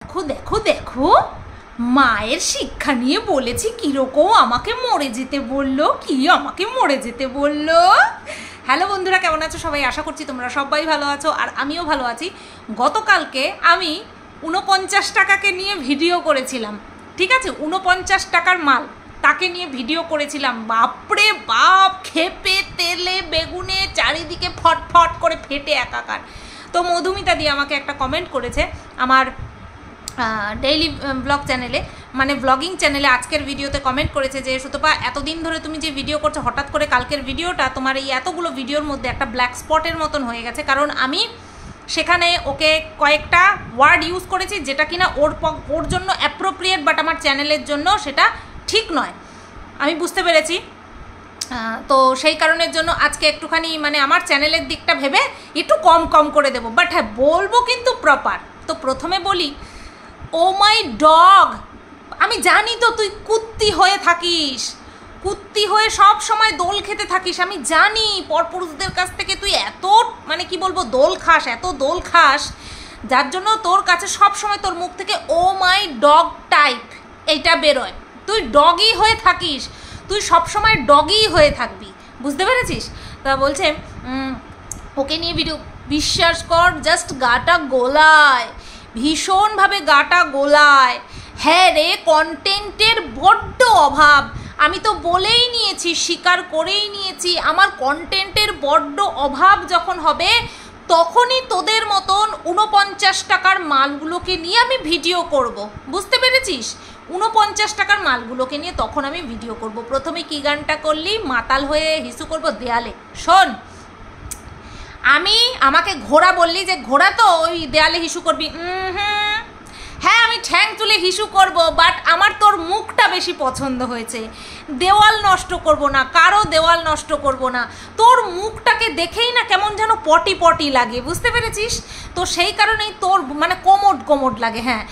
দেখো দেখো দেখো মায়ের শিক্ষা নিয়ে বলেছি কিরকম আমাকে মরে যেতে বললো, কি আমাকে মরে যেতে বললো। হ্যালো বন্ধুরা, কেমন আছো সবাই? আশা করছি তোমরা সবাই ভালো আছো আর আমিও ভালো আছি। গতকালকে আমি 49 টাকাকে নিয়ে ভিডিও করেছিলাম, ঠিক আছে? 49 টাকার মাল তাকে নিয়ে ভিডিও করেছিলাম। বাপরে বাপ, খেপে তেলে বেগুনে চারিদিকে ফটফট করে ফেটে একাকার। তো মধুমিতা দিয়ে আমাকে একটা কমেন্ট করেছে আমার ডেইলি ব্লগ চ্যানেলে, মানে ব্লগিং চ্যানেলে আজকের ভিডিওতে কমেন্ট করেছে যে সুতপা এতদিন ধরে তুমি যে ভিডিও করছো, হঠাৎ করে কালকের ভিডিওটা তোমার এই এতগুলো ভিডিওর মধ্যে একটা ব্ল্যাক স্পটের মতন হয়ে গেছে। কারণ আমি সেখানে ওকে কয়েকটা ওয়ার্ড ইউজ করেছি যেটা কিনা ওর জন্য অ্যাপ্রোপ্রিয়েট, বাট আমার চ্যানেলের জন্য সেটা ঠিক নয়, আমি বুঝতে পেরেছি। তো সেই কারণের জন্য আজকে একটুখানি মানে আমার চ্যানেলের দিকটা ভেবে একটু কম করে দেবো, বাট হ্যাঁ বলবো কিন্তু প্রপার। তো প্রথমে বলি, ও মাই ডগ, আমি জানি তো তুই কুত্তি হয়ে থাকিস, কুত্তি হয়ে সব সময় দোল খেতে থাকিস। আমি জানি পরপুরুষদের কাছ থেকে তুই এত মানে কি বলবো দোল খাস, এত দোল খাস, যার জন্য তোর কাছে সব সময় তোর মুখ থেকে ও মাই ডগ টাইপ এইটা বেরোয়। তুই ডগই হয়ে থাকিস, তুই সব সময় ডগই হয়ে থাকবি, বুঝতে পেরেছিস? তা বলছে ওকে নিয়ে ভিডিও, বিশ্বাস কর জাস্ট গাটা গোলায়, ভীষণভাবে গাটা গোলায়। হ্যাঁ রে, কন্টেন্টের বড্ড অভাব। আমি তো বলেই নিয়েছি, স্বীকার করেই নিয়েছি, আমার কন্টেন্টের বড্ড অভাব যখন হবে তখনই তোদের মতন 49 টাকার মালগুলোকে নিয়ে আমি ভিডিও করব, বুঝতে পেরেছিস? 49 টাকার মালগুলোকে নিয়ে তখন আমি ভিডিও করব। প্রথমে কি গানটা করলি, মাতাল হয়ে হিসু করব দেয়ালে। শোন, আমাকে ঘোড়া বললি যে ঘোড়া তো ওই দেয়ালে হিসু করবি, হ্যাঁ আমি ঠ্যাং তুলে হিসু করব, বাট আমার তোর মুখটা বেশি পছন্দ হয়েছে। দেওয়াল নষ্ট করব না, কারো দেওয়াল নষ্ট করব না, তোর মুখটাকে দেখেই না কেমন যেন পটি পটি লাগে, বুঝতে পেরেছিস? তো সেই কারণেই তোর মানে কোমোড লাগে। হ্যাঁ,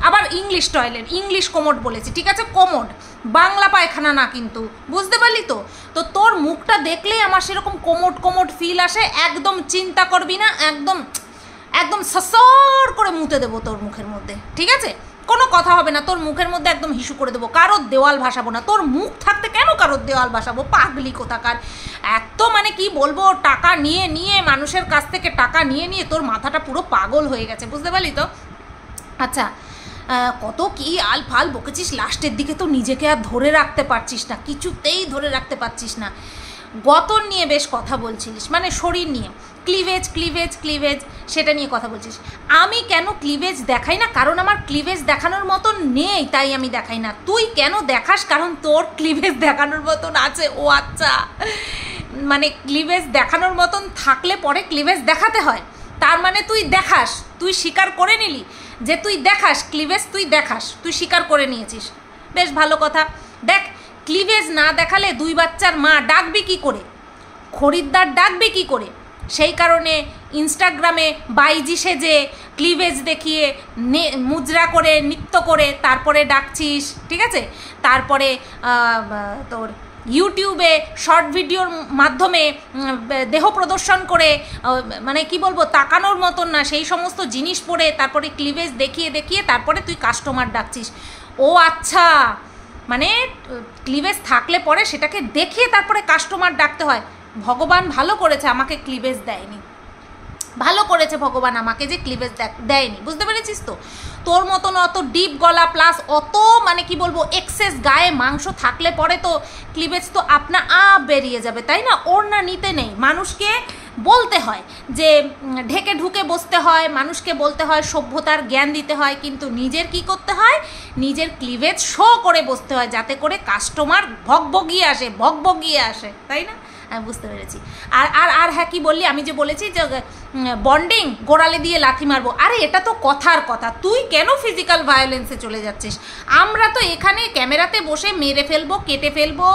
আবার ইংলিশ টয়লেট, ইংলিশ কোমোড বলেছি, ঠিক আছে? কোমোড, বাংলা পায়খানা না কিন্তু, বুঝতে পারলি তো? তো তোর মুখটা দেখলেই আমার সেরকম কোমোড ফিল আসে। একদম চিন্তা করবি না, একদম সসর করে মুতে দেবো তোর মুখের মধ্যে, ঠিক আছে? কোনো কথা হবে না, তোর মুখের মধ্যে একদম হিসু করে দেবো। কারোর দেওয়াল ভাসাবো না, তোর মুখ থাকতে কেন কারোর দেওয়াল ভাসাবো? পাগলি কোথাকার। এত মানে কি বলবো, টাকা নিয়ে মানুষের কাছ থেকে টাকা নিয়ে তোর মাথাটা পুরো পাগল হয়ে গেছে, বুঝতে পারলি তো? আচ্ছা, কত কি আল ফাল বকেছিস, লাস্টের দিকে তো নিজেকে আর ধরে রাখতে পারছিস না, কিছুতেই ধরে রাখতে পারছিস না। গতর নিয়ে বেশ কথা বলছিলিস, মানে শরীর নিয়ে, ক্লিভেজ সেটা নিয়ে কথা বলছিস। আমি কেন ক্লিভেজ দেখাই না? কারণ আমার ক্লিভেজ দেখানোর মতন নেই, তাই আমি দেখাই না। তুই কেন দেখাস? কারণ তোর ক্লিভেজ দেখানোর মতন আছে। ও আচ্ছা, মানে ক্লিভেজ দেখানোর মতন থাকলে পরে ক্লিভেজ দেখাতে হয়, তার মানে তুই দেখাস, তুই স্বীকার করে নিলি যে তুই দেখাস ক্লিভেজ, তুই স্বীকার করে নিয়েছিস, বেশ ভালো কথা। দেখ, ক্লিভেজ না দেখালে দুই বাচ্চার মা ডাকবি কি করে, খরিদ্দার ডাকবি কি করে? সেই কারণে ইনস্টাগ্রামে বাইজি সেজে ক্লিভেজ দেখিয়ে মুজরা করে নৃত্য করে তারপরে ডাকছিস, ঠিক আছে? তারপরে তোর ইউটিউবে শর্ট ভিডিওর মাধ্যমে দেহ প্রদর্শন করে, মানে কি বলবো, তাকানোর মতন না সেই সমস্ত জিনিস পরে তারপরে ক্লিভেজ দেখিয়ে তারপরে তুই কাস্টমার ডাকছিস। ও আচ্ছা, মানে ক্লিভেজ থাকলে পরে সেটাকে দেখিয়ে তারপরে কাস্টমার ডাকতে হয়। ভগবান ভালো করেছে আমাকে ক্লিভেজ দেয়নি, ভালো করেছে ভগবান আমাকে যে ক্লিভেজ দেয়নি, বুঝতে পেরেছিস তো? তোর মতন অত ডিপ গলা প্লাস অত মানে কি বলবো এক্সেস গায়ে মাংস থাকলে পরে তো ক্লিভেজ তো আপনা বেরিয়ে যাবে, তাই না? ওড়না নিতে নেই, মানুষকে বলতে হয় যে ঢেকে ঢুকে বসতে হয়, মানুষকে বলতে হয়, সভ্যতার জ্ঞান দিতে হয়, কিন্তু নিজের কি করতে হয়, নিজের ক্লিভেজ শো করে বসতে হয় যাতে করে কাস্টমার ভগভগিয়ে আসে, তাই না? আমি বুঝতে পেরেছি। আর হ্যাঁ, কি বললি, আমি যে বলেছি যে বন্ডিং গোড়ালে দিয়ে লাথি মারবো, আরে এটা তো কথার কথা, তুই কেন ফিজিক্যাল ভায়োলেন্সে চলে যাচ্ছিস? আমরা তো এখানে ক্যামেরাতে বসে মেরে ফেলবো, কেটে ফেলবো,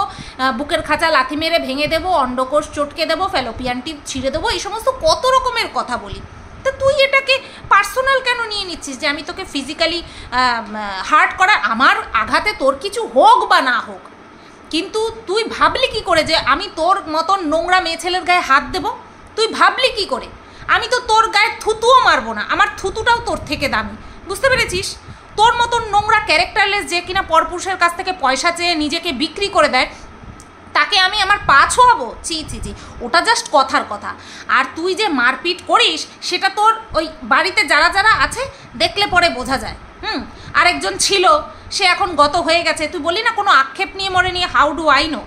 বুকের খাঁচা লাথি মেরে ভেঙে দেবো, অন্ডকোষ চটকে দেবো, ফ্যালোপিয়ান টিপ ছিঁড়ে দেবো, এই সমস্ত কত রকমের কথা বলি। তো তুই এটাকে পার্সোনাল কেন নিয়ে নিচ্ছিস যে আমি তোকে ফিজিক্যালি হার্ট করার, আমার আঘাতে তোর কিছু হোক বা না হোক, কিন্তু তুই ভাবলি কি করে যে আমি তোর মতন নোংরা মেয়ে ছেলের গায়ে হাত দেব? তুই ভাবলি কি করে? আমি তো তোর গায়ে থুতুও মারবো না, আমার থুতুটাও তোর থেকে দামি, বুঝতে পেরেছিস? তোর মতন নোংরা ক্যারেক্টারলেস যে কিনা পরপুরুষের কাছ থেকে পয়সা চেয়ে নিজেকে বিক্রি করে দেয়, তাকে আমি আমার পা ছোঁয়াবো? চি চি চি, ওটা জাস্ট কথার কথা। আর তুই যে মারপিট করিস সেটা তোর ওই বাড়িতে যারা যারা আছে দেখলে পরে বোঝা যায়। আরেকজন ছিল, সে এখন গত হয়ে গেছে, তুই বলি না কোনো আক্ষেপ নিয়ে মরে নিয়ে, হাউ ডু আই নো?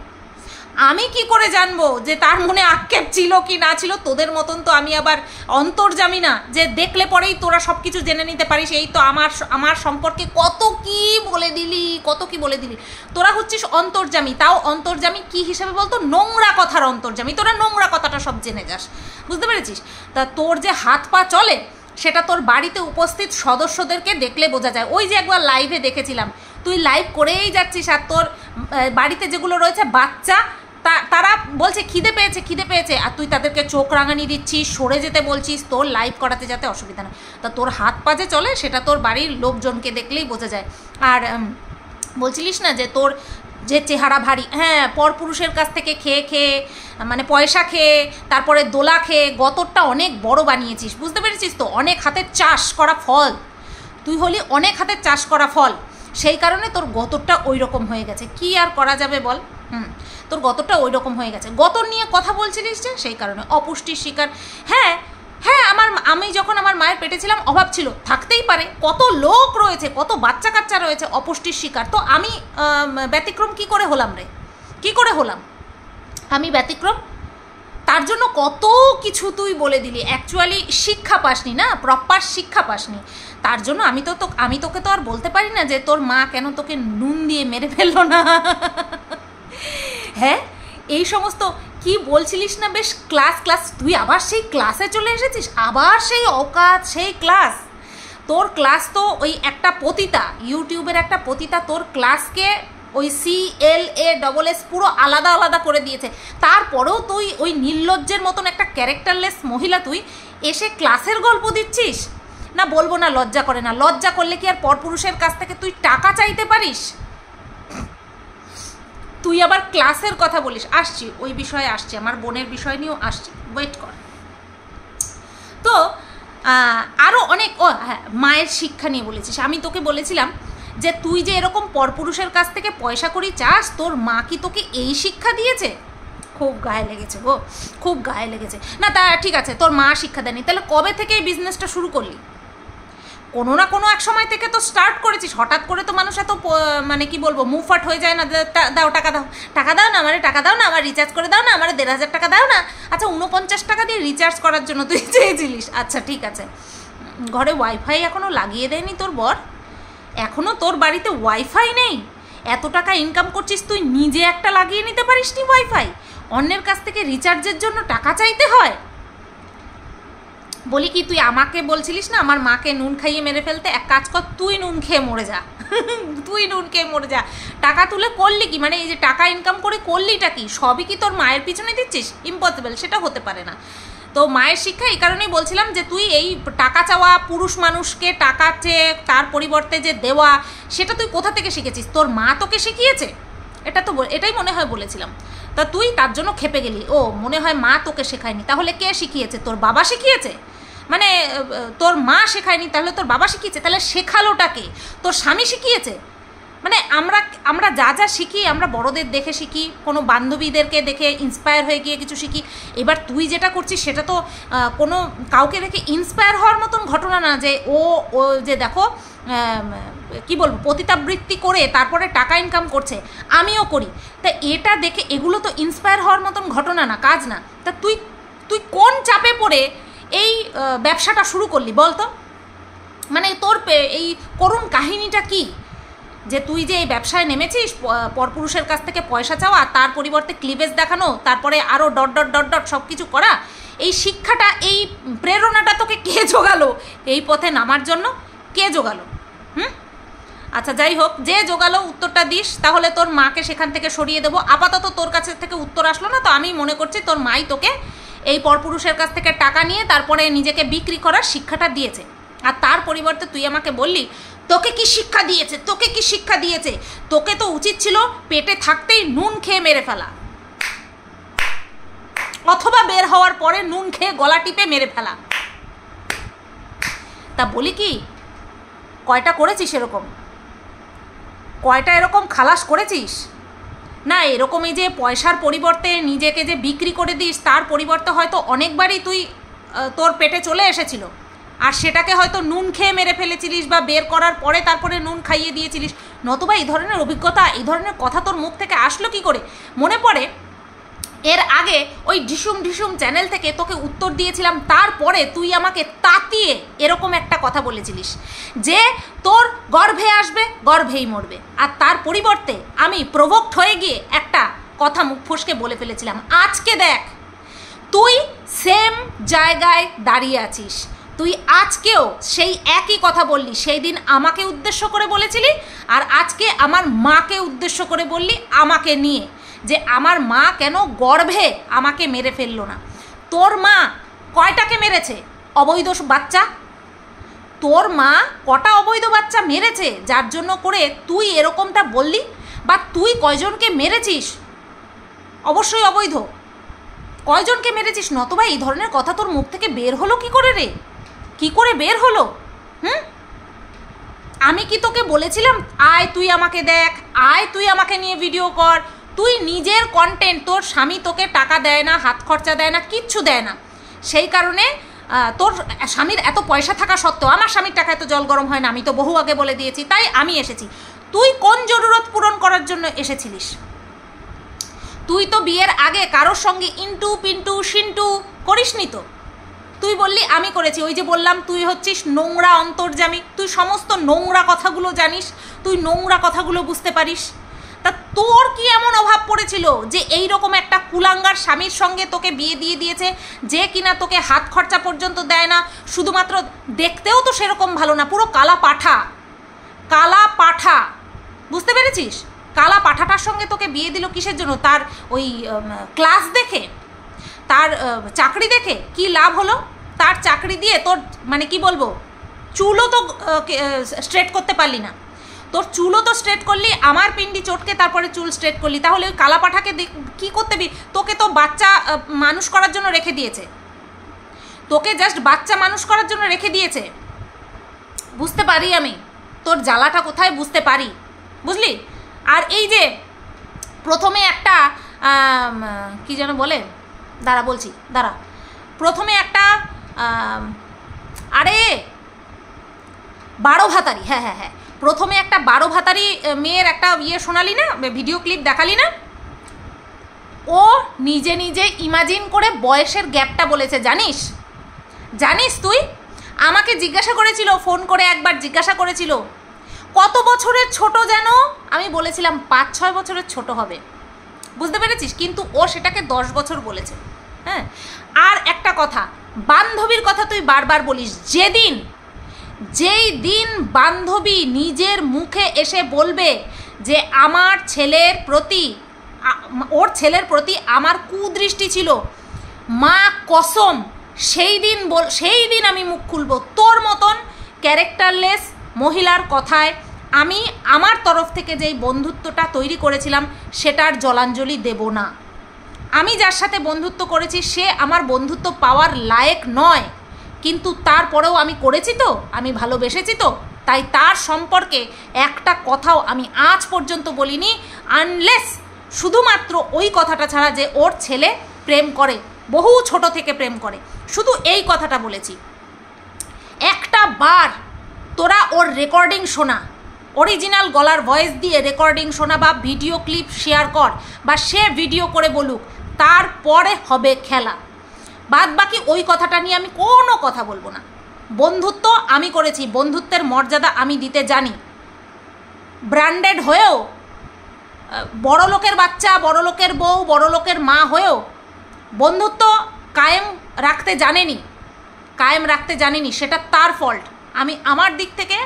আমি কি করে জানবো যে তার মনে আক্ষেপ ছিল কি না ছিল? তোদের মতন তো আমি আবার অন্তর্যামী না যে দেখলে পরেই তোরা সব কিছু জেনে নিতে পারিস। এই তো আমার সম্পর্কে কত কি বলে দিলি, কত কি বলে দিলি। তোরা হচ্ছিস অন্তর্যামী, তাও অন্তর্যামী কি হিসেবে বলতো? নোংরা কথার অন্তর্যামী। তোরা নোংরা কথাটা সব জেনে যাস, বুঝতে পেরেছিস? তা তোর যে হাত পা চলে সেটা তোর বাড়িতে উপস্থিত সদস্যদেরকে দেখলে বোঝা যায়। ওই যে একবার লাইভে দেখেছিলাম, তুই লাইভ করেই যাচ্ছিস আর তোর বাড়িতে যেগুলো রয়েছে বাচ্চা, তারা বলছে খিদে পেয়েছে খিদে পেয়েছে, আর তুই তাদেরকে চোখ রাঙানি দিচ্ছিস, সরে যেতে বলছিস তোর লাইভ করাতে যাতে অসুবিধা না। তা তোর হাত পা যে চলে সেটা তোর বাড়ির লোকজনকে দেখলেই বোঝা যায়। আর বলছিলিস না যে তোর যে চেহারা ভারী, হ্যাঁ, পরপুরুষের কাছ থেকে খেয়ে খেয়ে মানে পয়সা খেয়ে তারপরে দোলা খেয়ে গতরটা অনেক বড় বানিয়েছিস, বুঝতে পেরেছিস তো? অনেক হাতের চাষ করা ফল, তুই হলি অনেক হাতের চাষ করা ফল, সেই কারণে তোর গতরটা ওই রকম হয়ে গেছে। কি আর করা যাবে বল? তোর গতরটা ওই রকম হয়ে গেছে। গতর নিয়ে কথা বলছিলিস যে সেই কারণে অপুষ্টির শিকার। হ্যাঁ হ্যাঁ, আমি যখন আমার মায়ের পেটে ছিলাম অভাব ছিল, থাকতেই পারে, কত লোক রয়েছে, কত বাচ্চা কাচ্চা রয়েছে অপুষ্টির শিকার। তো আমি ব্যতিক্রম কি করে হলাম রে? কি করে হলাম আমি ব্যতিক্রম? তার জন্য কত কিছু তুই বলে দিলি। অ্যাকচুয়ালি শিক্ষা পাসনি না, প্রপার শিক্ষা পাসনি। তার জন্য আমি তোকে তো আর বলতে পারি না যে তোর মা কেন তোকে নুন দিয়ে মেরে ফেললো না। হ্যাঁ, এই সমস্ত কি বলছিলিস না, বেশ ক্লাস, তুই আবার সেই ক্লাসে চলে এসেছিস, আবার সেই অকাত, সেই ক্লাস। তোর ক্লাস তো ওই একটা পতিতা, ইউটিউবের একটা পতিতা তোর ক্লাসকে ওই CLASS পুরো আলাদা আলাদা করে দিয়েছে। তারপরেও তুই ওই নির্লজ্জের মতন একটা ক্যারেক্টারলেস মহিলা তুই এসে ক্লাসের গল্প দিচ্ছিস না? বলবো না লজ্জা করে না? লজ্জা করলে কি আর পরপুরুষের কাছ থেকে তুই টাকা চাইতে পারিস? তুই আবার ক্লাসের কথা বলিস। আসছি, ওই বিষয়ে আসছি, আমার বোনের বিষয় নিয়েও আসছি, ওয়েট কর। তো আরও অনেক, হ্যাঁ, মায়ের শিক্ষা নিয়ে বলেছিস। আমি তোকে বলেছিলাম যে তুই যে এরকম পরপুরুষের কাছ থেকে পয়সা করি চাস, তোর মা কি তোকে এই শিক্ষা দিয়েছে? খুব গায়ে লেগেছে গো, খুব গায়ে লেগেছে। না তা ঠিক আছে, তোর মা শিক্ষা দেয়নি, তাহলে কবে থেকে এই বিজনেসটা শুরু করলি? কোনো না কোনো এক সময় থেকে তো স্টার্ট করেছিস। হঠাৎ করে তো মানুষ এত মানে কি বলবো, মুফাট হয়ে যায় না। দাও টাকা দাও, টাকা দাও না আমারে, টাকা দাও না আমার, রিচার্জ করে দাও না আমারে, 1500 টাকা দাও না। আচ্ছা, 49 টাকা দিয়ে রিচার্জ করার জন্য তুই চেয়েছিলিস? আচ্ছা ঠিক আছে, ঘরে ওয়াইফাই এখনও লাগিয়ে দেয়নি তোর বর? এখনও তোর বাড়িতে ওয়াইফাই নেই? এত টাকা ইনকাম করছিস, তুই নিজে একটা লাগিয়ে নিতে পারিস নি ওয়াইফাই? অন্যের কাছ থেকে রিচার্জের জন্য টাকা চাইতে হয়? বলি কি, তুই আমাকে বলছিলিস না আমার মাকে নুন খাইয়ে মেরে ফেলতে? এক কাজ কর, তুই নুন খেয়ে মরে যা। তুই নুন খেয়ে মরে যা। টাকা তুলে করলি কি, মানে এই যে টাকা ইনকাম করে করলিটা কি? সবই কি তোর মায়ের পিছনে দিচ্ছিস? ইম্পসিবল, সেটা হতে পারে না। তো মায়ের শিক্ষা এই কারণেই বলছিলাম যে তুই এই টাকা চাওয়া, পুরুষ মানুষকে টাকা চেয়ে তার পরিবর্তে যে দেওয়া, সেটা তুই কোথা থেকে শিখেছিস? তোর মা তোকে শিখিয়েছে? এটাই মনে হয় বলেছিলাম। তা তুই তার জন্য খেপে গেলি। ও, মনে হয় মা তোকে শেখায়নি, তাহলে কে শিখিয়েছে? তোর বাবা শিখিয়েছে? মানে তোর মা শেখায়নি, তাহলে তোর বাবা শিখিয়েছে? তাহলে শেখালোটাকে? তোর স্বামী শিখিয়েছে? মানে আমরা যা যা শিখি আমরা বড়দের দেখে শিখি, কোনো বান্ধবীদেরকে দেখে ইন্সপায়ার হয়ে গিয়ে কিছু শিখি। এবার তুই যেটা করছিস সেটা তো কোনো কাউকে দেখে ইন্সপায়ার হওয়ার মতন ঘটনা না, যে ও যে দেখো কি বলবো, পতিতাবৃত্তি করে তারপরে টাকা ইনকাম করছে, আমিও করি। তা এটা দেখে এগুলো তো ইন্সপায়ার হওয়ার মতন ঘটনা না, কাজ না। তা তুই কোন চাপে পড়ে এই ব্যবসাটা শুরু করলি বলতো? মানে তোর এই করুণ কাহিনীটা কি, যে তুই যে এই ব্যবসায় নেমেছিস পরপুরুষের কাছ থেকে পয়সা চাওয়া, তার পরিবর্তে ক্লিভেজ দেখানো, তারপরে আরও ডট সব কিছু করা? এই শিক্ষাটা, এই প্রেরণাটা তোকে কে জোগালো এই পথে নামার জন্য? কে জোগালো? আচ্ছা যাই হোক, যে জোগালো উত্তরটা দিস, তাহলে তোর মাকে সেখান থেকে সরিয়ে দেবো। আপাতত তোর কাছে থেকে উত্তর আসলো না, তো আমি মনে করছি তোর মাই তোকে এই পরপুরুষের কাছ থেকে টাকা নিয়ে তারপরে নিজেকে বিক্রি করার শিক্ষাটা দিয়েছে। আর তার পরিবর্তে তুই আমাকে বললি তোকে কি শিক্ষা দিয়েছে, তোকে কি শিক্ষা দিয়েছে? তোকে তো উচিত ছিল পেটে থাকতেই নুন খেয়ে মেরে ফেলা, অথবা বের হওয়ার পরে নুন খেয়ে গলা টিপে মেরে ফেলা। তা বলি কি, কয়টা করেছিস এরকম? কয়টা এরকম খালাস করেছিস? না এরকমই যে পয়সার পরিবর্তে নিজেকে যে বিক্রি করে দিস, তার পরিবর্তে হয়তো অনেকবারই তুই তোর পেটে চলে এসেছিল, আর সেটাকে হয়তো নুন খেয়ে মেরে ফেলেছিলিস, বা বের করার পরে তারপরে নুন খাইয়ে দিয়েছিলিস। নতুবা এই ধরনের অভিজ্ঞতা, এই ধরনের কথা তোর মুখ থেকে আসলো কি করে? মনে পড়ে এর আগে ওই ঢিসুম ঢিসুম চ্যানেল থেকে তোকে উত্তর দিয়েছিলাম, তারপরে তুই আমাকে তাতিয়ে এরকম একটা কথা বলেছিলিস যে তোর গর্ভে আসবে, গর্ভেই মরবে, আর তার পরিবর্তে আমি প্রভোক্ট হয়ে গিয়ে একটা কথা মুখ ফসকে বলে ফেলেছিলাম। আজকে দেখ তুই সেম জায়গায় দাঁড়িয়ে আছিস, তুই আজকেও সেই একই কথা বললি। সেই দিন আমাকে উদ্দেশ্য করে বলেছিলি, আর আজকে আমার মাকে উদ্দেশ্য করে বললি আমাকে নিয়ে, যে আমার মা কেন গর্ভে আমাকে মেরে ফেললো না। তোর মা কয়টাকে মেরেছে অবৈধ বাচ্চা? তোর মা কটা অবৈধ বাচ্চা মেরেছে যার জন্য করে তুই এরকমটা বললি? বা তুই কয়জনকে মেরেছিস? অবশ্যই অবৈধ। কয়জনকে মেরেছিস? নতবা এই ধরনের কথা তোর মুখ থেকে বের হলো কি করে রে? কি করে বের হলো? আমি কি তোকে বলেছিলাম আয় তুই আমাকে দেখ, আয় তুই আমাকে নিয়ে ভিডিও কর? তুই নিজের কন্টেন্ট, তোর স্বামী তোকে টাকা দেয় না, হাত খরচা দেয় না, কিচ্ছু দেয় না, সেই কারণে তোর স্বামীর এত পয়সা থাকা সত্ত্বেও, আমার স্বামীর টাকা এত জল গরম হয় না, আমি তো বহু আগে বলে দিয়েছি, তাই আমি এসেছি। তুই কোন জরুরত পূরণ করার জন্য এসেছিলিস? তুই তো বিয়ের আগে কারোর সঙ্গে ইন্টু পিন্টু সিন্টু করিসনি তো। তুই বললি আমি করেছি। ওই যে বললাম তুই হচ্ছিস নোংরা অন্তর্যামী, তুই সমস্ত নোংরা কথাগুলো জানিস, তুই নোংরা কথাগুলো বুঝতে পারিস। তা তোর কি এমন অভাব পড়েছিল যে এই রকম একটা কুলাঙ্গার স্বামীর সঙ্গে তোকে বিয়ে দিয়ে দিয়েছে, যে কিনা তোকে হাত খরচা পর্যন্ত দেয় না, শুধুমাত্র দেখতেও তো সেরকম ভালো না, পুরো কালা পাঠা, কালা পাঠা, বুঝতে পেরেছিস? কালা পাঠাটার সঙ্গে তোকে বিয়ে দিল কিসের জন্য? তার ওই ক্লাস দেখে, তার চাকরি দেখে কি লাভ হলো? তার চাকরি দিয়ে তোর মানে কি বলবো, চুলও তো স্ট্রেট করতে পারলি না। তোর চুলও তো স্ট্রেট করলি, আমার পিন্ডি চটকে তারপরে চুল স্ট্রেট করলি, তাহলে ওই কালা পাঠাকে কী করতে? তোকে তো বাচ্চা মানুষ করার জন্য রেখে দিয়েছে, তোকে জাস্ট বাচ্চা মানুষ করার জন্য রেখে দিয়েছে। বুঝতে পারি আমি তোর জ্বালাটা কোথায়, বুঝতে পারি, বুঝলি? আর এই যে প্রথমে একটা কি যেন বলে, দাঁড়া বলছি, দাঁড়া, প্রথমে একটা আরে 12 ভাতারি, হ্যাঁ হ্যাঁ হ্যাঁ, প্রথমে একটা 12 ভাতারি মেয়ের একটা শোনালি না, ভিডিও ক্লিপ দেখালি না? ও নিজে নিজে ইমাজিন করে বয়সের গ্যাপটা বলেছে, জানিস? জানিস তুই? আমাকে জিজ্ঞাসা করেছিল, ফোন করে একবার জিজ্ঞাসা করেছিল কত বছরের ছোট যেন, আমি বলেছিলাম 5-6 বছরের ছোট হবে, বুঝতে পেরেছিস? কিন্তু ও সেটাকে 10 বছর বলেছে। হ্যাঁ, আর একটা কথা, বান্ধবীর কথা তুই বারবার বলিস। যেই দিন বান্ধবী নিজের মুখে এসে বলবে যে আমার ছেলের প্রতি, ওর ছেলের প্রতি আমার কুদৃষ্টি ছিল, মা কসম, সেই দিন আমি মুখ খুলবো। তোর মতন ক্যারেক্টারলেস মহিলার কথায় আমি আমার তরফ থেকে যেই বন্ধুত্বটা তৈরি করেছিলাম সেটার জলাঞ্জলি দেব না। আমি যার সাথে বন্ধুত্ব করেছি সে আমার বন্ধুত্ব পাওয়ার লায়েক নয়, কিন্তু তারপরেও আমি করেছি তো, আমি ভালোবেসেছি তো, তাই তার সম্পর্কে একটা কথাও আমি আজ পর্যন্ত বলিনি, আনলেস শুধুমাত্র ওই কথাটা ছাড়া যে ওর ছেলে প্রেম করে, বহু ছোট থেকে প্রেম করে, শুধু এই কথাটা বলেছি। একটা বার তোরা ওর রেকর্ডিং শোনা, অরিজিনাল গলার ভয়েস দিয়ে রেকর্ডিং শোনা, বা ভিডিও ক্লিপ শেয়ার কর, বা সে ভিডিও করে বলুক, তারপরে হবে খেলা। বাদ বাকি ওই কথাটা নিয়ে আমি কোনো কথা বলবো না। বন্ধুত্ব আমি করেছি, বন্ধুত্বের মর্যাদা আমি দিতে জানি। ব্র্যান্ডেড হয়েও, বড় লোকের বাচ্চা, বড় লোকের বউ, বড় লোকের মা হয়েও বন্ধুত্ব কায়েম রাখতে জানেনি, সেটা তার ফল্ট। আমি আমার দিক থেকে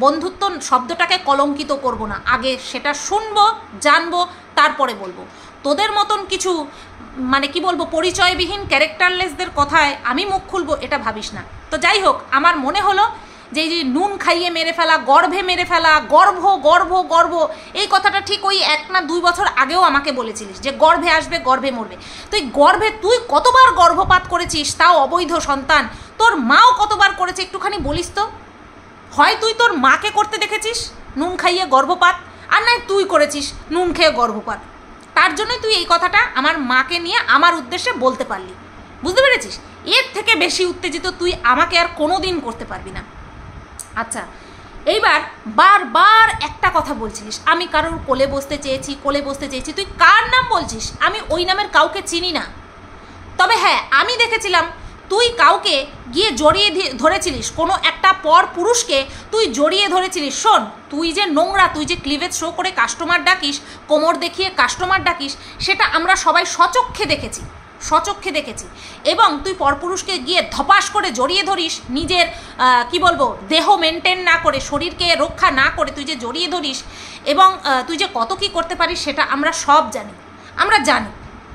বন্ধুত্ব শব্দটাকে কলঙ্কিত করব না, আগে সেটা শুনবো, জানবো, তারপরে বলবো। তোদের মতন কিছু মানে কি বলবো, পরিচয়বিহীন ক্যারেক্টারলেসদের কথায় আমি মুখ খুলবো এটা ভাবিস না। তো যাই হোক, আমার মনে হলো যে এই যে নুন খাইয়ে মেরে ফেলা, গর্ভে মেরে ফেলা, গর্ভ গর্ভ গর্ভ, এই কথাটা ঠিক ওই 1 না 2 বছর আগেও আমাকে বলেছিলিস যে গর্ভে আসবে, গর্ভে মরবে। তুই কতবার গর্ভপাত করেছিস, তাও অবৈধ সন্তান, তোর মাও কতবার করেছে, একটুখানি বলিস তো। হয় তুই তোর মাকে করতে দেখেছিস নুন খাইয়ে গর্ভপাত, আর নয় তুই করেছিস নুন খেয়ে গর্ভপাত। তার জন্যই তুই এই কথাটা আমার মাকে নিয়ে আমার উদ্দেশ্যে বলতে পারলি, বুঝতে পেরেছিস? এর থেকে বেশি উত্তেজিত তুই আমাকে আর কোনো দিন করতে পারবি না। আচ্ছা, এইবার বারবার একটা কথা বলছিস, আমি কারোর কোলে বসতে চেয়েছি, কোলে বসতে চেয়েছি। তুই কার নাম বলছিস? আমি ওই নামের কাউকে চিনি না। তবে হ্যাঁ, আমি দেখেছিলাম তুই কাউকে গিয়ে জড়িয়ে ধরেছিলিস, কোনো একটা পর পুরুষকে তুই জড়িয়ে ধরেছিলিস। শোন, তুই যে নোংরা, তুই যে ক্লিভেজ শো করে কাস্টমার ডাকিস, কোমর দেখিয়ে কাস্টমার ডাকিস, সেটা আমরা সবাই সচক্ষে দেখেছি, সচক্ষে দেখেছি। এবং তুই পরপুরুষকে গিয়ে ধপাস করে জড়িয়ে ধরিস, নিজের কি বলবো দেহ মেনটেন না করে, শরীরকে রক্ষা না করে তুই যে জড়িয়ে ধরিস, এবং তুই যে কত কী করতে পারিস সেটা আমরা সব জানি, আমরা জানি,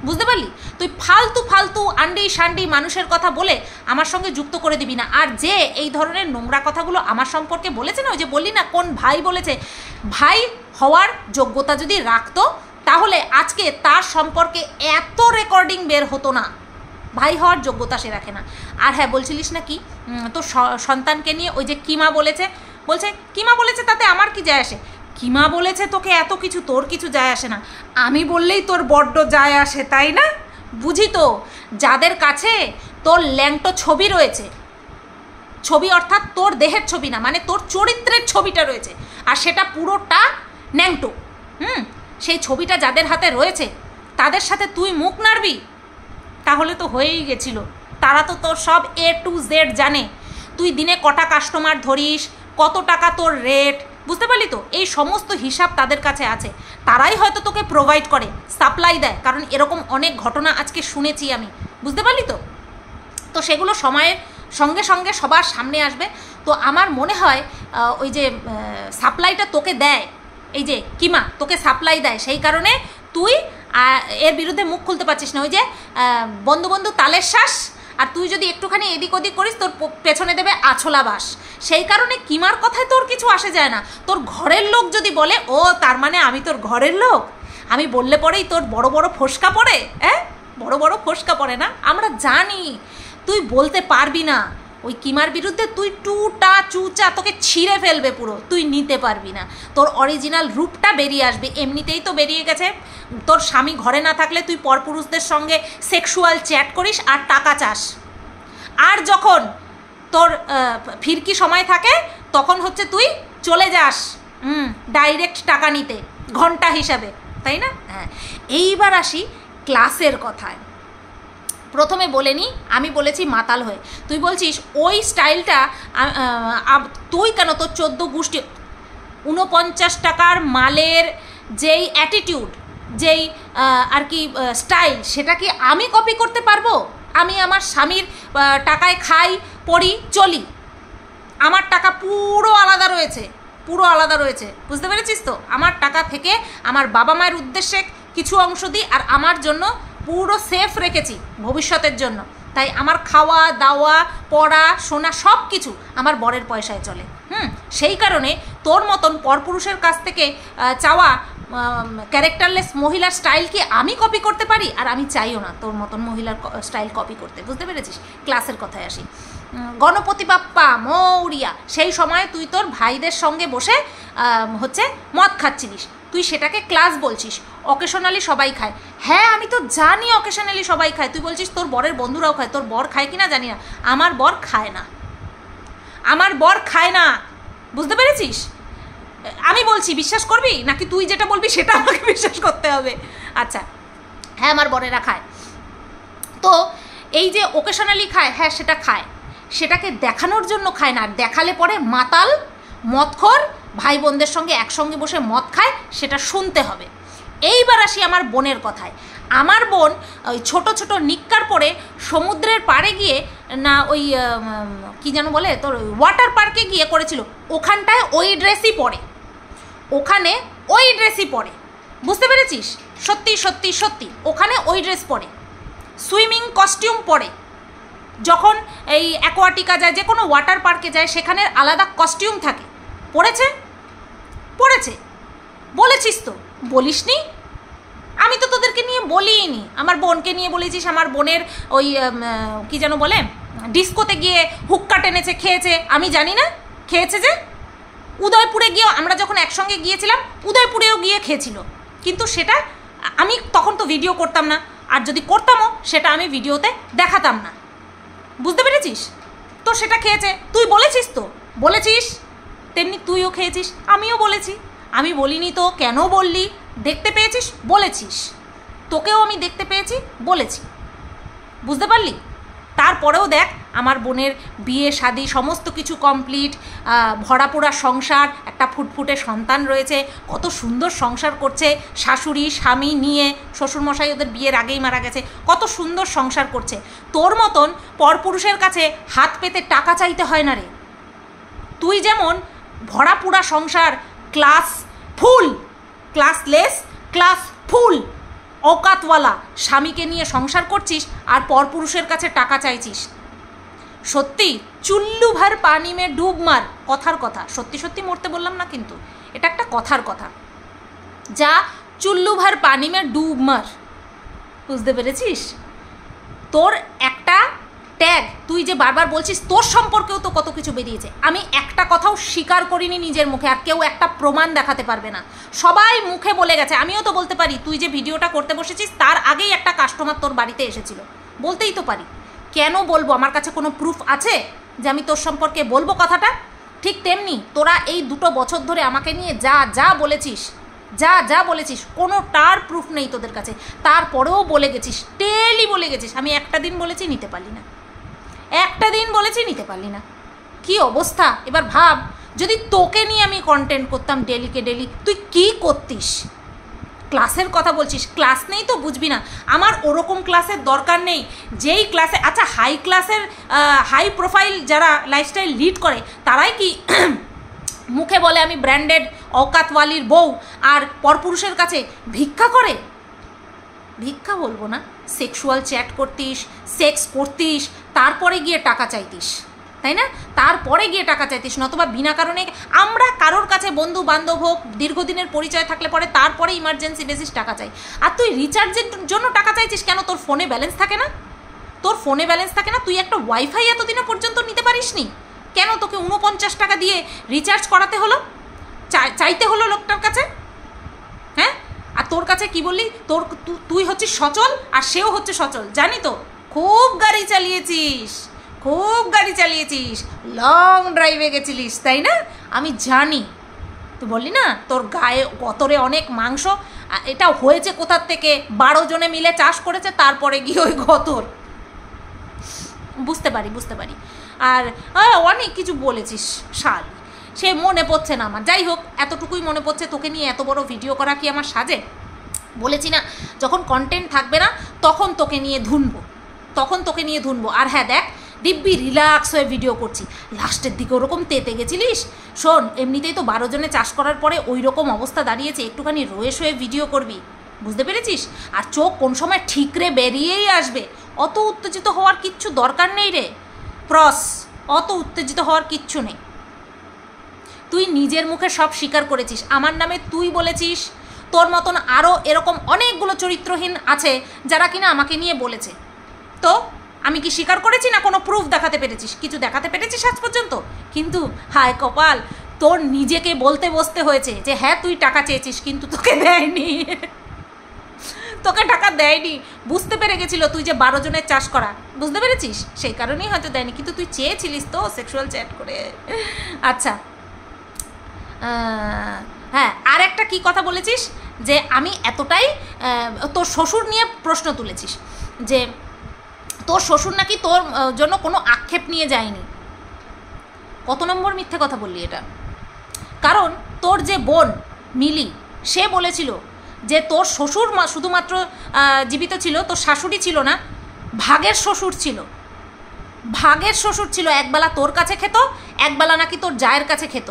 বুঝতে পারলি? তুই ফালতু ফালতু আন্ডি শান্ডি মানুষের কথা বলে আমার সঙ্গে যুক্ত করে দিবি না। আর যে এই ধরনের নোংরা কথাগুলো আমার সম্পর্কে বলেছে না, ওই যে বললি না কোন ভাই বলেছে, ভাই হওয়ার যোগ্যতা যদি রাখতো তাহলে আজকে তার সম্পর্কে এত রেকর্ডিং বের হতো না। ভাই হওয়ার যোগ্যতা সে রাখে না। আর হ্যাঁ, বলছিলিস না কি তোর সন্তানকে নিয়ে ওই যে কিমা বলেছে, বলছে কিমা বলেছে তাতে আমার কি যায় আসে? কিমা বলেছে তোকে এত কিছু, তোর কিছু যায় আসে না। আমি বললেই তোর বড্ড যায় আসে, তাই না? বুঝি তো, যাদের কাছে তোর ল্যাংটো ছবি রয়েছে, ছবি অর্থাৎ তোর দেহের ছবি না, মানে তোর চরিত্রের ছবিটা রয়েছে, আর সেটা পুরোটা ন্যাংটো, সেই ছবিটা যাদের হাতে রয়েছে তাদের সাথে তুই মুখ নাড়বি? তাহলে তো হয়েই গেছিল। তারা তো তোর সব A to Z জানে। তুই দিনে কটা কাস্টমার ধরিস, কত টাকা তোর রেট, বুঝতে পারলি তো? এই সমস্ত হিসাব তাদের কাছে আছে। তারাই হয়তো তোকে প্রোভাইড করে, সাপ্লাই দেয়, কারণ এরকম অনেক ঘটনা আজকে শুনেছি আমি, বুঝতে পারলি তো? তো সেগুলো সময়ের সঙ্গে সঙ্গে সবার সামনে আসবে। তো আমার মনে হয় ওই যে সাপ্লাইটা তোকে দেয়, এই যে কিমা তোকে সাপ্লাই দেয়, সেই কারণে তুই এর বিরুদ্ধে মুখ খুলতে পারছিস না। ওই যে বন্ধু বন্ধু তালের শ্বাস, আর তুই যদি একটুখানি এদিক ওদিক করিস তোর পেছনে দেবে আছলা বাস। সেই কারণে কিমার কথায় তোর কিছু আসে যায় না। তোর ঘরের লোক যদি বলে, ও তার মানে আমি তোর ঘরের লোক, আমি বললে পরেই তোর বড় বড় ফোসকা পড়ে, হ্যাঁ বড় বড় ফোসকা পড়ে না? আমরা জানি তুই বলতে পারবি না। ওই কিমার বিরুদ্ধে তুই টুটা চুচা তোকে ছিঁড়ে ফেলবে পুরো, তুই নিতে পারবি না। তোর অরিজিনাল রূপটা বেরিয়ে আসবে, এমনিতেই তো বেরিয়ে গেছে। তোর স্বামী ঘরে না থাকলে তুই পরপুরুষদের সঙ্গে সেক্সুয়াল চ্যাট করিস আর টাকা চাস, আর যখন তোর ফিরকি সময় থাকে তখন হচ্ছে তুই চলে যাস ডাইরেক্ট টাকা নিতে ঘন্টা হিসাবে, তাই না? হ্যাঁ, এইবার আসি ক্লাসের কথায়। প্রথমে বলে নি, আমি বলেছি মাতাল হয়ে, তুই বলছিস ওই স্টাইলটা তুই কেন, তোর 14 গোষ্ঠী 49 টাকার মালের যেই অ্যাটিটিউড, যেই আর কি স্টাইল, সেটা কি আমি কপি করতে পারবো? আমি আমার স্বামীর টাকায় খাই, পড়ি, চলি, আমার টাকা পুরো আলাদা রয়েছে, পুরো আলাদা রয়েছে, বুঝতে পেরেছিস তো? আমার টাকা থেকে আমার বাবা মায়ের উদ্দেশ্যে কিছু অংশ দিই, আর আমার জন্য পুরো সেফ রেখেছি ভবিষ্যতের জন্য। তাই আমার খাওয়া দাওয়া পড়া শোনা সব কিছু আমার বরের পয়সায় চলে। সেই কারণে তোর মতন পরপুরুষের কাছ থেকে চাওয়া ক্যারেক্টারলেস মহিলার স্টাইল কি আমি কপি করতে পারি? আর আমি চাইও না তোর মতন মহিলার স্টাইল কপি করতে, বুঝতে পেরেছিস? ক্লাসের কথায় আসি। গণপতি বাপ্পা মৌরিয়া, সেই সময় তুই তোর ভাইদের সঙ্গে বসে হচ্ছে মদ খাচ্ছিলিস, তুই সেটাকে ক্লাস বলছিস। অকেশনালি সবাই খায়, হ্যাঁ আমি তো জানি অকেশনালি সবাই খায়। তুই বলছিস তোর বরের বন্ধুরাও খায়, তোর বর খায় কি না জানি না, আমার বর খায় না, আমার বর খায় না, বুঝতে পেরেছিস? আমি বলছি বিশ্বাস করবি নাকি তুই যেটা বলবি সেটা আমাকে বিশ্বাস করতে হবে? আচ্ছা, হ্যাঁ আমার বরেরা খায়। তো এই যে ওকেশনালি খায়, হ্যাঁ সেটা খায়, সেটাকে দেখানোর জন্য খায় না, দেখালে পরে মাতাল মদখোর ভাই বোনদের সঙ্গে একসঙ্গে বসে মদ খায়, সেটা শুনতে হবে। এইবার আসি আমার বোনের কথায়। আমার বোন ওই ছোটো ছোটো নিক্কার পরে সমুদ্রের পাড়ে গিয়ে না, ওই কী যেন বলে তোর ওয়াটার পার্কে গিয়ে করেছিল, ওখানটায় ওই ড্রেসই পরে, ওখানে ওই ড্রেসই পরে, বুঝতে পেরেছিস? সত্যি সত্যি সত্যি ওখানে ওই ড্রেস পরে, সুইমিং কস্টিউম পরে। যখন এই অ্যাকোয়াটিকা যায়, যে কোনো ওয়াটার পার্কে যায়, সেখানে আলাদা কস্টিউম থাকে, পড়েছে পড়েছে, বলেছিস তো? বলিসনি? আমি তো তোদেরকে নিয়ে বলিনি, আমার বোনকে নিয়ে বলেছিস। আমার বোনের ওই কী যেন বলে ডিস্কোতে গিয়ে হুক্কা টেনেছে, খেয়েছে, আমি জানি না? খেয়েছে যে, উদয়পুরে গিয়েও আমরা যখন একসঙ্গে গিয়েছিলাম উদয়পুরেও গিয়ে খেয়েছিল, কিন্তু সেটা আমি তখন তো ভিডিও করতাম না, আর যদি করতামও সেটা আমি ভিডিওতে দেখাতাম না, বুঝতে পেরেছিস? তো সেটা খেয়েছে, তুই বলেছিস তো, বলেছিস, তেমনি তুইও খেয়েছিস, আমিও বলেছি, আমি বলিনি তো কেন বললি? দেখতে পেয়েছিস, বলেছিস, তোকেও আমি দেখতে পেয়েছি, বলেছি, বুঝতে পারলি? তারপরেও দেখ আমার বোনের বিয়ে শাদি সমস্ত কিছু কমপ্লিট, ভরাপোড়া সংসার, একটা ফুটফুটে সন্তান রয়েছে, কত সুন্দর সংসার করছে, শাশুড়ি স্বামী নিয়ে, শ্বশুরমশাই ওদের বিয়ের আগেই মারা গেছে, কত সুন্দর সংসার করছে। তোর মতন পরপুরুষের কাছে হাত পেতে টাকা চাইতে হয় না রে। তুই যেমন ভরাপোড়া সংসার, ক্লাস ফুল, ক্লাসলেস, ক্লাস ফুল, औकातवाला স্বামীকে নিয়ে সংসার করছিস আর পরপুরুষের কাছে টাকা চাইছিস। সত্যি চুল্লু ভর পানি মে ডুব মার, কথার কথা, সত্যি সত্যি মরতে বললাম না কিন্তু, এটা একটা কথার কথা, যা চুল্লু ভর পানি মে ডুব মার, বুঝতে পেরেছিস? তোর একটা ট্যাগ, তুই যে বারবার বলছিস তোর সম্পর্কেও তো কত কিছু বেরিয়েছে, আমি একটা কথাও স্বীকার করিনি নিজের মুখে, আর কেউ একটা প্রমাণ দেখাতে পারবে না, সবাই মুখে বলে গেছে। আমিও তো বলতে পারি, তুই যে ভিডিওটা করতে বসেছিস তার আগেই একটা কাস্টমার তোর বাড়িতে এসেছিল, বলতেই তো পারি। কেন বলবো? আমার কাছে কোনো প্রুফ আছে যে আমি তোর সম্পর্কে বলবো কথাটা? ঠিক তেমনি তোরা এই 2 বছর ধরে আমাকে নিয়ে যা যা বলেছিস, যা যা বলেছিস, কোনোটার প্রুফ নেই তোদের কাছে, তারপরেও বলে গেছিস, ডেলি বলে গেছিস। আমি একটা দিন বলেছি, নিতে পারলি না, একটা দিন বলেছি, নিতে পারলি না, কি অবস্থা? এবার ভাব, যদি তোকে নিয়ে আমি কন্টেন্ট করতাম ডেলিকে ডেলি, তুই কি করতিস? ক্লাসের কথা বলছিস, ক্লাস নেই তো বুঝবি না, আমার ওরকম ক্লাসের দরকার নেই যেই ক্লাসে, আচ্ছা হাই ক্লাসের হাই প্রোফাইল যারা লাইফস্টাইল লিড করে তারাই কি মুখে বলে আমি ব্র্যান্ডেড औकातवालीর বউ, আর পরপুরুষের কাছে ভিক্ষা করে? ভিক্ষা বলবো না, সেক্সুয়াল চ্যাট করতিস, সেক্স করতিস, তারপরে গিয়ে টাকা চাইতিস, তাই না? তারপরে গিয়ে টাকা চাইতিস, নতুবা বিনা কারণে আমরা কারোর কাছে বন্ধু বান্ধব হোক, দীর্ঘদিনের পরিচয় থাকলে পরে তারপরে ইমার্জেন্সি বেসিস টাকা চাই। আর তুই রিচার্জের জন্য টাকা চাইছিস কেন? তোর ফোনে ব্যালেন্স থাকে না? তোর ফোনে ব্যালেন্স থাকে না? তুই একটা ওয়াইফাই এতদিনও পর্যন্ত নিতে পারিস নি কেন? তোকে 49 টাকা দিয়ে রিচার্জ করাতে হলো, চাইতে হলো লোকটার কাছে, হ্যাঁ? আর তোর কাছে কি বললি, তুই হচ্ছিস সচল আর সেও হচ্ছে সচল, জানি তো, খুব গাড়ি চালিয়েছিস, খুব গাড়ি চালিয়েছিস, লং ড্রাইভে গেছিলিস, তাই না? আমি জানি। তুই বললি না তোর গায়ে গতরে অনেক মাংস, এটা হয়েছে কোথার থেকে? 12 জনে মিলে চাষ করেছে, তারপরে গিয়ে ওই গতর, বুঝতে পারি, বুঝতে পারি। আর অনেক কিছু বলেছিস শাল, সে মনে পড়ছে না আমার, যাই হোক এতটুকুই মনে পড়ছে। তোকে নিয়ে এত বড় ভিডিও করা কি আমার সাজে? বলেছি না, যখন কন্টেন্ট থাকবে না তখন তোকে নিয়ে ধুনবো, তখন তোকে নিয়ে ধুনবো। আর হ্যাঁ দেখ, দিব্যি রিল্যাক্স হয়ে ভিডিও করছি, লাস্টের দিকে ওরকম তেতে গেছিলিস। শোন, এমনিতেই তো 12 জনে চাষ করার পরে ওই রকম অবস্থা দাঁড়িয়েছে, একটুখানি রয়ে শোয়ে ভিডিও করবি, বুঝতে পেরেছিস? আর চোখ কোন সময় ঠিকরে বেরিয়েই আসবে, অত উত্তেজিত হওয়ার কিচ্ছু দরকার নেই রে প্রস, অত উত্তেজিত হওয়ার কিচ্ছু নেই। তুই নিজের মুখে সব স্বীকার করেছিস, আমার নামে তুই বলেছিস, তোর মতন আরও এরকম অনেকগুলো চরিত্রহীন আছে যারা কিনা আমাকে নিয়ে বলেছে। তো আমি কি স্বীকার করেছি না কোনো প্রুফ দেখাতে পেরেছিস? কিছু দেখাতে পেরেছিস আজ পর্যন্ত? কিন্তু হায় কপাল, তোর নিজেকে বলতে বসতে হয়েছে যে হ্যাঁ তুই টাকা চেয়েছিস, কিন্তু তোকে দেয়নি, তোকে টাকা দেয়নি। বুঝতে পেরে গেছিল তুই যে 12 জনের চাষ করা, বুঝতে পেরেছিস? সেই কারণেই হয়তো দেয়নি, কিন্তু তুই চেয়েছিলিস তো সেক্সুয়াল চ্যাট করে। আচ্ছা হ্যাঁ, আর একটা কী কথা বলেছিস যে আমি এতটাই তোর শ্বশুর নিয়ে প্রশ্ন তুলেছিস যে তোর শ্বশুর নাকি তোর জন্য কোনো আক্ষেপ নিয়ে যায়নি। কত নম্বর মিথ্যে কথা বললি এটা? কারণ তোর যে বোন মিলি, সে বলেছিল যে তোর শ্বশুর শুধুমাত্র জীবিত ছিল, তোর শাশুড়ি ছিল না, ভাগের শ্বশুর ছিল, ভাগের শ্বশুর ছিল। একবেলা তোর কাছে খেত, একবেলা নাকি তোর জায়ের কাছে খেত।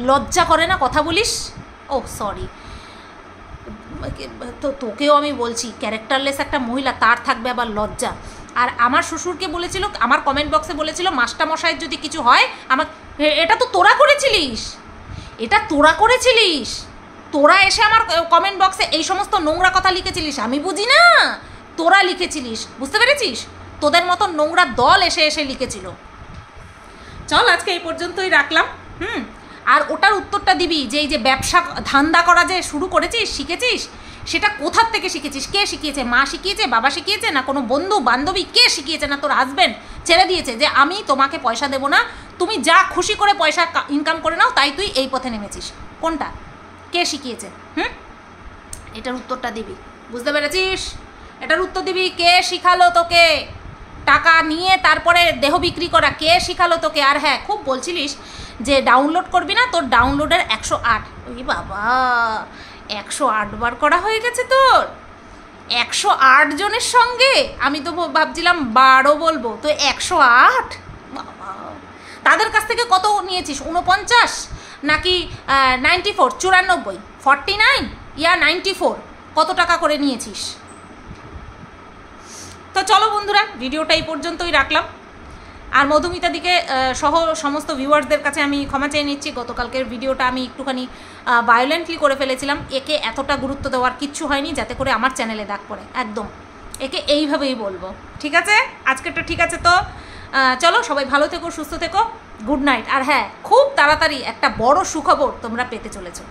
লজ্জা করে না কথা বলিস? ও সরি, তো তোকেও আমি বলছি, ক্যারেক্টারলেস একটা মহিলা, তার থাকবে আবার লজ্জা। আর আমার শ্বশুরকে বলেছিল, আমার কমেন্ট বক্সে বলেছিল মাস্টারমশাইয়ের যদি কিছু হয় আমার, এটা তো তোরা করেছিলিস, এটা তোরা করেছিলিস, তোরা এসে আমার কমেন্ট বক্সে এই সমস্ত নোংরা কথা লিখেছিলিস। আমি বুঝি না, তোরা লিখেছিলিস, বুঝতে পেরেছিস? তোদের মতো নোংরা দল এসে এসে লিখেছিল। চল আজকে এই পর্যন্তই রাখলাম। আর ওটার উত্তরটা দিবি যে এই যে ব্যবসা ধান্দা করা যে শুরু করেছিস, শিখেছিস, সেটা কোথার থেকে শিখেছিস? কে শিখিয়েছে? মা শিখিয়েছে, বাবা শিখিয়েছে, না কোনো বন্ধু বান্ধবী কে শিখিয়েছে, না তোর হাজব্যান্ড ছেড়ে দিয়েছে যে আমি তোমাকে পয়সা দেবো না, তুমি যা খুশি করে পয়সা ইনকাম করে নাও, তাই তুই এই পথে নেমেছিস? কোনটা? কে শিখিয়েছে? এটার উত্তরটা দিবি, বুঝতে পেরেছিস? এটার উত্তর দিবি। কে শিখালো তোকে টাকা নিয়ে তারপরে দেহ বিক্রি করা? কে শিখালো তোকে? আর হ্যাঁ, খুব বলছিলিস যে ডাউনলোড করবি না, তোর ডাউনলোডের 108, ওই বাবা 108 বার করা হয়ে গেছে তোর, 108 জনের সঙ্গে। আমি তো ভাবছিলাম 12 বলবো, তো 108। বাবা, তাদের কাছ থেকে কত নিয়েছিস? 49 নাকি 94? 94, 49 ইয়া 94, কত টাকা করে নিয়েছিস? তো চলো বন্ধুরা, ভিডিওটা এই পর্যন্তই রাখলাম। আর মধুমিতা দিকে সহ সমস্ত ভিউয়ার্সদের কাছে আমি ক্ষমা চেয়ে নিচ্ছি, গতকালকের ভিডিওটা আমি একটুখানি ভায়োলেন্টলি করে ফেলেছিলাম। একে এতটা গুরুত্ব দেওয়ার কিচ্ছু হয়নি যাতে করে আমার চ্যানেলে দাগ পড়ে, একদম একে এইভাবেই বলবো, ঠিক আছে? আজকেরটা ঠিক আছে। তো চলো, সবাই ভালো থেকো, সুস্থ থেকো, গুড নাইট। আর হ্যাঁ, খুব তাড়াতাড়ি একটা বড় সুখবর তোমরা পেতে চলেছো।